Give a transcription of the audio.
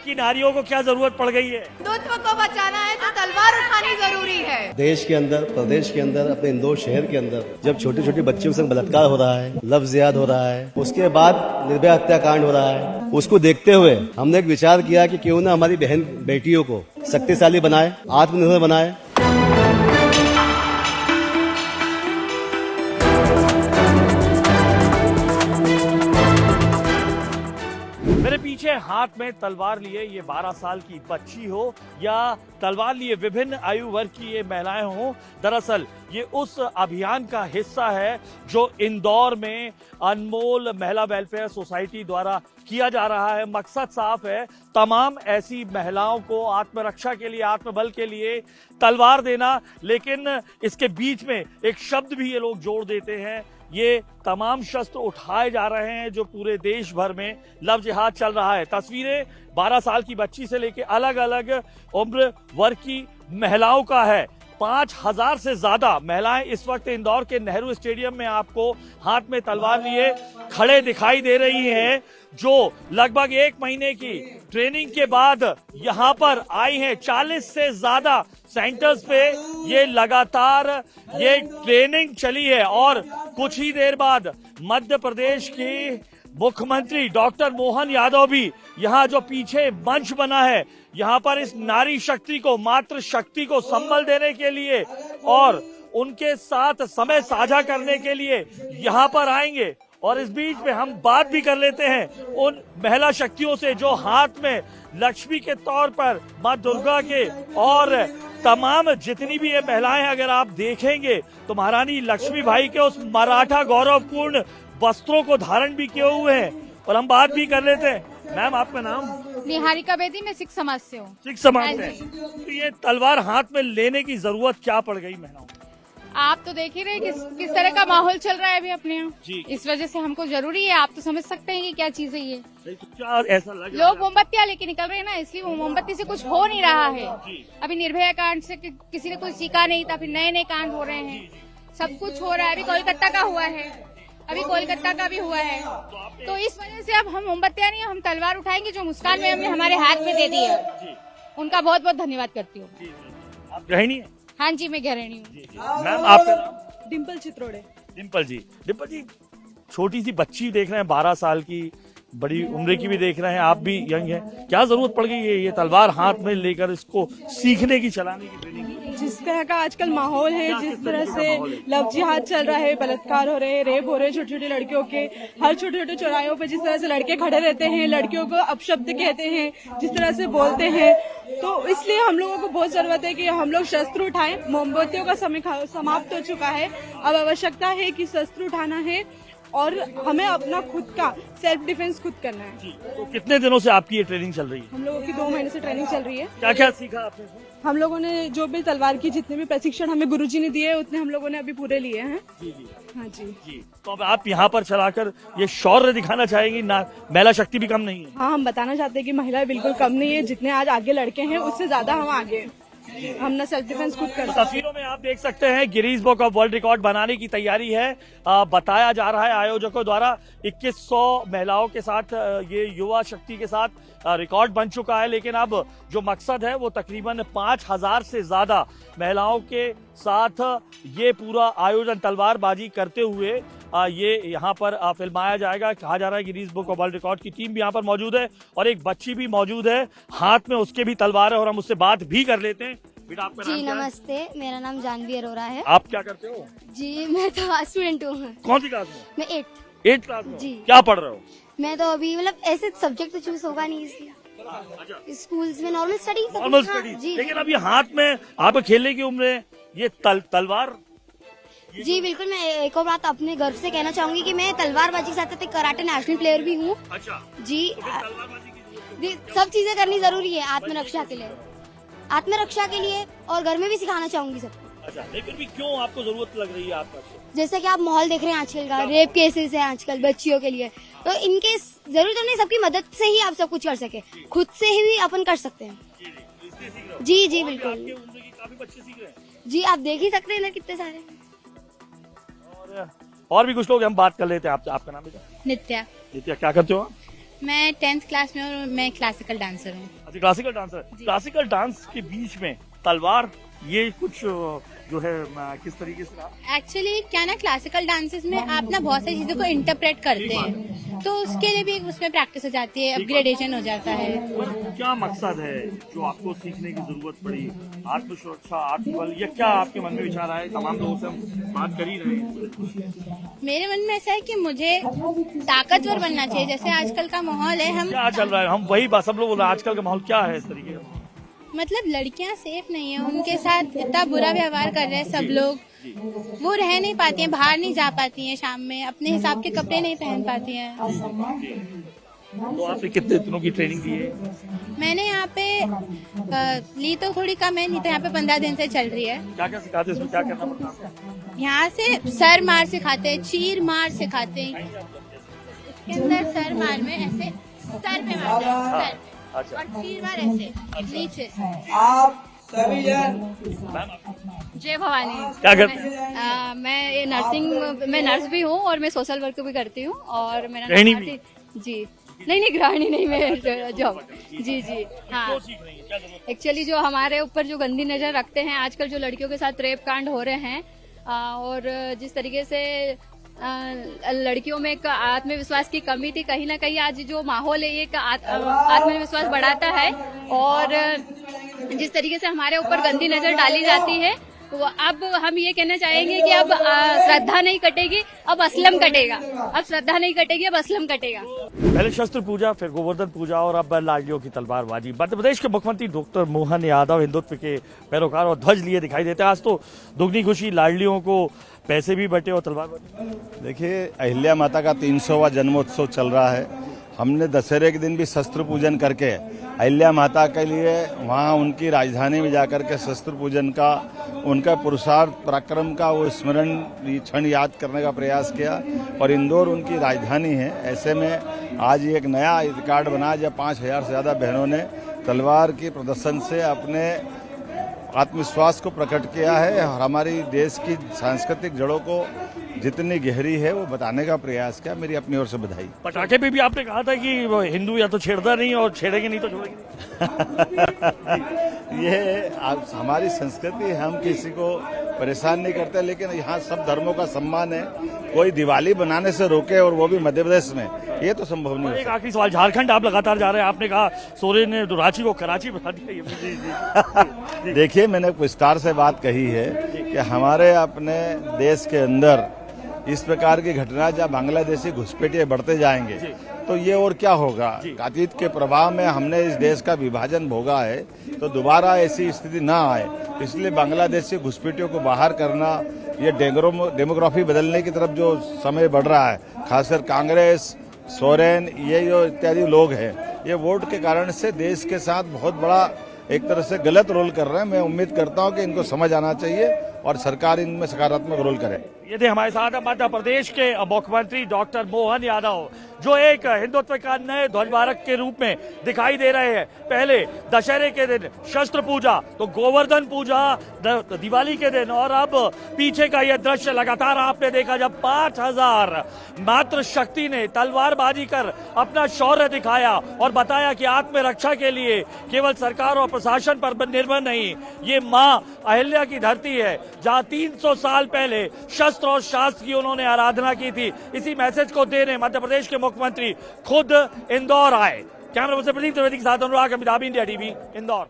की नारियों को क्या जरूरत पड़ गई है? हिंदुत्व को बचाना है तो तलवार उठानी जरूरी है। देश के अंदर, प्रदेश के अंदर, अपने इंदौर शहर के अंदर जब छोटे छोटे बच्चों के संग बलात्कार हो रहा है, लफ्ज़ जिहाद हो रहा है, उसके बाद निर्भया हत्याकांड हो रहा है, उसको देखते हुए हमने एक विचार किया कि क्यों ना हमारी बहन बेटियों को शक्तिशाली बनाए, आत्मनिर्भर बनाए। मेरे पीछे हाथ में तलवार लिए ये 12 साल की बच्ची हो या तलवार लिए विभिन्न आयु वर्ग की ये महिलाएं हो, दरअसल ये उस अभियान का हिस्सा है जो इंदौर में अनमोल महिला वेलफेयर सोसाइटी द्वारा किया जा रहा है। मकसद साफ है, तमाम ऐसी महिलाओं को आत्मरक्षा के लिए, आत्मबल के लिए तलवार देना। लेकिन इसके बीच में एक शब्द भी ये लोग जोड़ देते हैं। ये तमाम शस्त्र उठाए जा रहे हैं जो पूरे देश भर में लव जिहाद चल रहा है। तस्वीरें 12 साल की बच्ची से लेकर अलग अलग उम्र वर्ग की महिलाओं का है। 5000 से ज्यादा महिलाएं इस वक्त इंदौर के नेहरू स्टेडियम में आपको हाथ में तलवार लिए खड़े दिखाई दे रही हैं, जो लगभग 1 महीने की ट्रेनिंग के बाद यहां पर आई हैं। 40 से ज्यादा सेंटर्स पे ये लगातार ये ट्रेनिंग चली है और कुछ ही देर बाद मध्य प्रदेश की मुख्यमंत्री डॉक्टर मोहन यादव भी यहाँ जो पीछे मंच बना है, यहाँ पर इस नारी शक्ति को, मातृ शक्ति को संबल देने के लिए और उनके साथ समय साझा करने के लिए यहाँ पर आएंगे। और इस बीच में हम बात भी कर लेते हैं उन महिला शक्तियों से जो हाथ में लक्ष्मी के तौर पर माँ दुर्गा के, और तमाम जितनी भी ये महिलाएं अगर आप देखेंगे तो महारानी लक्ष्मी भाई के उस मराठा गौरवपूर्ण वस्त्रों को धारण भी किए हुए हैं। और हम बात भी कर लेते हैं। मैम, आपका नाम? निहारिका बेदी, मैं सिख समाज से हूँ। सिख समाज से। तो ये तलवार हाथ में लेने की जरूरत क्या पड़ गई महिलाओं को? आप तो देख ही रहे किस तरह का माहौल चल रहा है अभी अपने यहाँ। जी। इस वजह से हमको जरूरी है। आप तो समझ सकते हैं कि क्या चीज है ये। तो क्या ऐसा लग रहा लोग मोमबत्तियाँ लेके निकल रहे हैं ना, इसलिए वो मोमबत्ती से कुछ हो नहीं रहा है। अभी निर्भया कांड से किसी ने कुछ सीखा नहीं था, फिर नए नए कांड हो रहे हैं, सब कुछ हो रहा है। अभी कोलकाता का हुआ है, अभी कोलकाता का भी हुआ है। तो इस वजह से अब हम मोमबत्तियाँ नहीं, हम तलवार उठाएंगे जो मुस्कान मैम ने हमारे हाथ में दे दी है। उनका बहुत बहुत धन्यवाद करती हूँ। आप गृहिणी हैं? हाँ जी, मैं गृहिणी हूँ। मैम, आपका नाम? डिम्पल चित्रोड़े। डिम्पल जी, डिम्पल जी, छोटी सी बच्ची देख रहे हैं, 12 साल की, बड़ी उम्र की भी देख रहे हैं, आप भी यंग हैं। क्या जरूरत पड़ गई है ये तलवार हाथ में लेकर इसको सीखने की, चलाने की, ट्रेनिंग की? जिस तरह का आजकल माहौल है, जिस तरह से लव जिहाद चल रहा है, बलात्कार हो रहे हैं, रेप हो रहे हैं छोटी छोटी लड़कियों के, हर छोटे छोटे चौराहों पे जिस तरह से लड़के खड़े रहते हैं, लड़कियों को अपशब्द कहते हैं, जिस तरह से बोलते हैं, तो इसलिए हम लोगों को बहुत जरूरत है कि हम लोग शस्त्र उठाएं। मोमबत्तियों का समय समाप्त हो चुका है, अब आवश्यकता है कि शस्त्र उठाना है और हमें अपना खुद का सेल्फ डिफेंस खुद करना है। जी। तो कितने दिनों से आपकी ये ट्रेनिंग चल रही है? हम लोगों की 2 महीने से ट्रेनिंग चल रही है। क्या क्या सीखा आपने? हम लोगों ने जो भी तलवार की जितने भी प्रशिक्षण हमें गुरुजी ने दिए, उतने हम लोगों ने अभी पूरे लिए हैं। जी जी हाँ जी। जी। तो अब आप यहाँ पर चलाकर ये शौर्य दिखाना चाहेंगी ना? महिला शक्ति भी कम नहीं है। हाँ, हम बताना चाहते हैं कि महिलाएं बिल्कुल कम नहीं है। जितने आज आगे लड़के हैं उससे ज्यादा हम आगे हैं। हम ना सेल्फ डिफेंस खुद कर सकते हैं। तस्वीरों में आप देख सकते हैं Guinness book of world record बनाने की तैयारी है। बताया जा रहा है आयोजकों द्वारा 2100 महिलाओं के साथ ये युवा शक्ति के साथ रिकॉर्ड बन चुका है। लेकिन अब जो मकसद है वो तकरीबन 5000 से ज्यादा महिलाओं के साथ ये पूरा आयोजन तलवारबाजी करते हुए ये यहाँ पर फिल्माया जाएगा। कहा जा रहा है Guinness book of world record की टीम भी यहाँ पर मौजूद है और एक बच्ची भी मौजूद है, हाथ में उसके भी तलवार है और हम उससे बात भी कर लेते हैं। बेटा, आपका नाम जी क्या है? नमस्ते, मेरा नाम जानवी अरोरा है। आप क्या करते हो? जी मैं तो स्टूडेंट हूँ। कौन सी क्लास में? मैं 8th क्लास में। जी। क्या पढ़ रहे हो? मैं तो अभी मतलब ऐसे सब्जेक्ट तो चूज होगा नहीं, इसलिए स्कूल्स में नॉर्मल स्टडी। Normal study. जी लेकिन अभी हाथ में आप खेलने की उम्र है, ये तलवार। जी बिल्कुल। मैं एक और बात अपने गर्व से कहना चाहूंगी कि मैं तलवारबाजी के साथ साथ कराटे नेशनल प्लेयर भी हूँ। अच्छा। जी। तो फिर तलवारबाजी की जरूरत जी, सब चीजें करनी जरूरी है आत्मरक्षा के लिए, आत्मरक्षा के लिए, और घर में भी सिखाना चाहूंगी सबको। अच्छा, लेकिन भी क्यों आपको जरूरत लग रही है आपका? जैसे कि आप माहौल देख रहे हैं आजकल का, रेप केसेस है आजकल बच्चियों के लिए, तो इनके जरूरत नहीं, सबकी मदद से ही आप सब कुछ कर सके, खुद से ही अपन कर सकते हैं। जी जी बिल्कुल। आपके उम्र के काफी बच्चे सीख रहे हैं। जी आप देख ही सकते हैं ना कितने सारे। और भी कुछ लोग हम बात कर लेते हैं। आपका नाम बेटा? नित्या। नित्या, क्या करते हो आप? मैं 10th क्लास में हूँ और मैं क्लासिकल डांसर हूँ। अच्छा, क्लासिकल डांसर। क्लासिकल डांस के बीच में तलवार, ये कुछ जो है किस तरीके से? एक्चुअली क्या ना, क्लासिकल डांसेस में आप ना बहुत सारी चीजों को इंटरप्रेट करते हैं, तो उसके लिए भी उसमें प्रैक्टिस हो जाती है, अपग्रेडेशन हो जाता है। क्या मकसद है जो आपको सीखने की जरूरत पड़ी? आत्मसुरक्षा, आत्मबल, या क्या आपके मन में विचार आया? तमाम लोगों से हम बात कर ही रहे हैं। मेरे मन में ऐसा है कि मुझे ताकतवर बनना चाहिए। जैसे आजकल का माहौल है, हम क्या चल रहा है, हम वही बात सब लोग बोल रहे हैं, आजकल का माहौल क्या है इस तरीके का? मतलब लड़कियां सेफ नहीं है, उनके साथ इतना बुरा व्यवहार कर रहे हैं सब लोग। वो रह नहीं पाती हैं, बाहर नहीं जा पाती हैं, शाम में अपने हिसाब के कपड़े नहीं पहन पाती हैं। तो आपने कितने दिनों की ट्रेनिंग दी है? मैंने यहाँ पे ली तो थोड़ी कम है, नहीं तो यहाँ पे 15 दिन से चल रही है। क्या क्या सिखाते हैं, इसमें क्या करना पड़ता है? यहाँ से सर मार सिखाते हैं, चीर मार सिखाते हैं। इसके अंदर सर मार में ऐसे सर पे मारते हैं, सर अच्छा। और चीर मार ऐसे नीचे। आप सभी जन जय भवानी। क्या करते हैं? मैं ये मैं नर्स भी हूँ और मैं सोशल वर्क भी करती हूँ। और मेरा गृहिणी नाम भी? जी नहीं गृहिणी नहीं, मैं जॉब। जी हाँ। क्यों सीख रही है, क्या जरूरत? एक्चुअली जो हमारे ऊपर जो गंदी नजर रखते हैं आजकल, जो लड़कियों के साथ रेप कांड हो रहे हैं, और जिस तरीके से लड़कियों में एक आत्मविश्वास की कमी थी, कहीं ना कहीं आज जो माहौल है ये आत्मविश्वास बढ़ाता है। और जिस तरीके से हमारे ऊपर गंदी नजर डाली जाती है, तो अब हम ये कहना चाहेंगे कि अब श्रद्धा नहीं कटेगी, अब असलम कटेगा। अब श्रद्धा नहीं कटेगी, अब असलम कटेगा। पहले शस्त्र पूजा, फिर गोवर्धन पूजा, और अब लाडलियों की तलवारबाजी। मध्य प्रदेश के मुख्यमंत्री डॉक्टर मोहन यादव हिंदुत्व के पैरोकार और ध्वज लिए दिखाई देते हैं। आज तो दुगनी खुशी, लाडलियों को पैसे भी बटे और तलवारबाजी। देखिए, अहिल्या माता का 300वां जन्मोत्सव चल रहा है। हमने दशहरे के दिन भी शस्त्र पूजन करके अहिल्या माता के लिए वहाँ उनकी राजधानी में जाकर के शस्त्र पूजन का, उनका पुरुषार्थ पराक्रम का वो स्मरण क्षण याद करने का प्रयास किया। और इंदौर उनकी राजधानी है, ऐसे में आज एक नया रिकॉर्ड बना जब 5000 से ज़्यादा बहनों ने तलवार की प्रदर्शन से अपने आत्मविश्वास को प्रकट किया है और हमारी देश की सांस्कृतिक जड़ों को जितनी गहरी है वो बताने का प्रयास किया। मेरी अपनी ओर से बधाई। पटाखे पे भी आपने कहा था कि वो हिंदू या तो छेड़ता नहीं और छेड़ेंगे नहीं तो छोड़ेंगे नहीं। ये हमारी संस्कृति है, हम किसी को परेशान नहीं करते, लेकिन यहाँ सब धर्मों का सम्मान है। कोई दिवाली बनाने से रोके, और वो भी मध्य प्रदेश में, ये तो संभव नहीं। एक आखिरी सवाल, झारखंड आप लगातार जा रहे हैं, आपने कहा सोरेन ने रांची को कराची बना दिया। देखिए, मैंने विस्तार से बात कही है कि हमारे अपने देश के अंदर इस प्रकार की घटना जब बांग्लादेशी घुसपैठिए बढ़ते जाएंगे तो ये और क्या होगा। अतीत के प्रभाव में हमने इस देश का विभाजन भोगा है, तो दोबारा ऐसी स्थिति ना आए, इसलिए बांग्लादेशी घुसपैठियों को बाहर करना, ये डेमोग्राफी बदलने की तरफ जो समय बढ़ रहा है, खासकर कांग्रेस, सोरेन, ये जो इत्यादि लोग हैं, ये वोट के कारण से देश के साथ बहुत बड़ा एक तरह से गलत रोल कर रहे हैं। मैं उम्मीद करता हूं कि इनको समझ आना चाहिए और सरकार इनमें सकारात्मक रोल करे। ये थे हमारे साथ मध्य प्रदेश के मुख्यमंत्री डॉक्टर मोहन यादव, जो एक हिंदुत्व का नए ध्वजवाहक के रूप में दिखाई दे रहे हैं। पहले दशहरे के दिन शस्त्र पूजा, तो गोवर्धन पूजा दिवाली के दिन, और अब पीछे का यह दृश्य लगातार आपने देखा जब 5000 मात्र शक्ति ने तलवारबाजी कर अपना शौर्य दिखाया और बताया कि आत्मरक्षा के लिए केवल सरकार और प्रशासन पर निर्भर नहीं, ये मां अहिल्या की धरती है जहां 300 साल पहले शस्त्र और शास्त्र की उन्होंने आराधना की थी। इसी मैसेज को देने मध्य प्रदेश के मुख्यमंत्री खुद इंदौर आए। कैमरा पर्सन प्रदीप त्रिवेदी के साथ अनुराग अमिताभ, इंडिया टीवी, इंदौर।